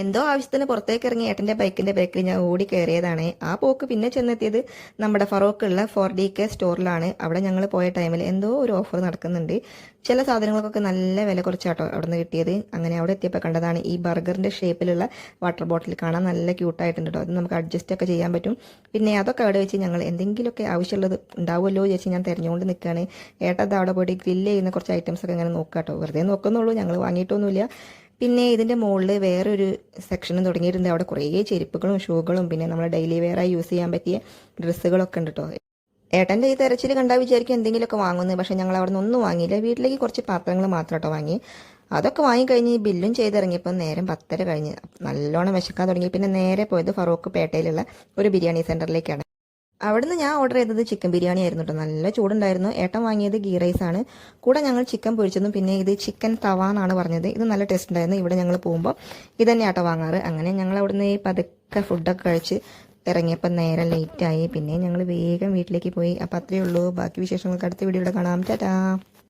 എന്തോ ആവശ്യത്തിന് പുറത്തേക്ക് ഇറങ്ങി ഏട്ടൻ്റെ ബൈക്കിൻ്റെ ബാക്കിൽ ഞാൻ ഓടി കയറിയതാണ്. ആ പോക്ക് പിന്നെ ചെന്നെത്തിയത് നമ്മുടെ ഫറോക്കുള്ള 4DK സ്റ്റോറിലാണ്. അവിടെ ഞങ്ങൾ പോയ ടൈമിൽ എന്തോ ഒരു ഓഫർ നടക്കുന്നുണ്ട്. ചില സാധനങ്ങൾക്കൊക്കെ നല്ല വില കുറച്ചാട്ടോ അവിടെ നിന്ന് കിട്ടിയത്. അങ്ങനെ അവിടെ എത്തിയപ്പോൾ കണ്ടതാണ് ഈ ബർഗറിൻ്റെ ഷേപ്പിലുള്ള വാട്ടർ ബോട്ടിൽ. കാണാൻ നല്ല ക്യൂട്ടായിട്ടുണ്ട് കേട്ടോ. അത് നമുക്ക് അഡ്ജസ്റ്റ് ഒക്കെ ചെയ്യാൻ പറ്റും. പിന്നെ അതൊക്കെ അവിടെ വെച്ച് ഞങ്ങൾ എന്തെങ്കിലുമൊക്കെ ആവശ്യമുള്ളത് ഉണ്ടാവുമല്ലോ ചേച്ചി ഞാൻ തിരഞ്ഞുകൊണ്ട് നിൽക്കുകയാണ്. ഏട്ടത് അവിടെ പോയിട്ട് ഗ്രില്ല് ചെയ്യുന്ന കുറച്ച് ഐറ്റംസ് ഒക്കെ ഇങ്ങനെ നോക്കാം കേട്ടോ. വെറുതെ നോക്കുന്നുള്ളൂ, ഞങ്ങൾ വാങ്ങിയിട്ടൊന്നുമില്ല. പിന്നെ ഇതിൻ്റെ മുകളിൽ വേറൊരു സെക്ഷനും തുടങ്ങിയിട്ടുണ്ട്. അവിടെ കുറേ ചെരുപ്പുകളും ഷൂകളും പിന്നെ നമ്മൾ ഡെയിലി വെയറായി യൂസ് ചെയ്യാൻ പറ്റിയ ഡ്രസ്സുകളൊക്കെ ഉണ്ട് കേട്ടോ. ഏട്ടൻ്റെ ഈ തെരച്ചിൽ കണ്ടാൽ വിചാരിക്കും എന്തെങ്കിലുമൊക്കെ വാങ്ങുന്നത്. പക്ഷേ ഞങ്ങൾ അവിടെ നിന്നൊന്നും വാങ്ങിയില്ല. വീട്ടിലേക്ക് കുറച്ച് പാത്രങ്ങൾ മാത്രം കേട്ടോ വാങ്ങി. അതൊക്കെ വാങ്ങിക്കഴിഞ്ഞ് ബില്ലും ചെയ്തിറങ്ങിയപ്പോൾ നേരം 10:30 കഴിഞ്ഞ് നല്ലോണം വിശക്കാൻ തുടങ്ങി. പിന്നെ നേരെ പോയത് ഫറോക്ക് പേട്ടയിലുള്ള ഒരു ബിരിയാണി സെൻറ്ററിലേക്കാണ്. അവിടുന്ന് ഞാൻ ഓർഡർ ചെയ്തത് ചിക്കൻ ബിരിയാണി ആയിരുന്നു കേട്ടോ. നല്ല ചൂടുണ്ടായിരുന്നു. ഏട്ടൻ വാങ്ങിയത് ഗീ റൈസ് ആണ്. കൂടെ ഞങ്ങൾ ചിക്കൻ പൊരിച്ചതും പിന്നെ ഇത് ചിക്കൻ തവ എന്നാണ് പറഞ്ഞത്. ഇത് നല്ല ടേസ്റ്റ് ഉണ്ടായിരുന്നു. ഇവിടെ ഞങ്ങൾ പോകുമ്പോൾ ഇത് തന്നെ ആട്ടോ വാങ്ങാറ്. അങ്ങനെ ഞങ്ങൾ അവിടുന്ന് ഈ പതുക്കെ ഫുഡൊക്കെ കഴിച്ച് ഇറങ്ങിയപ്പോൾ നേരം ലേറ്റായി. പിന്നെ ഞങ്ങൾ വേഗം വീട്ടിലേക്ക് പോയി. അപ്പോൾ അത്രയേ ഉള്ളൂ. ബാക്കി വിശേഷങ്ങൾക്ക് അടുത്ത വീഡിയോയിൽ കാണാം. ടാറ്റാ.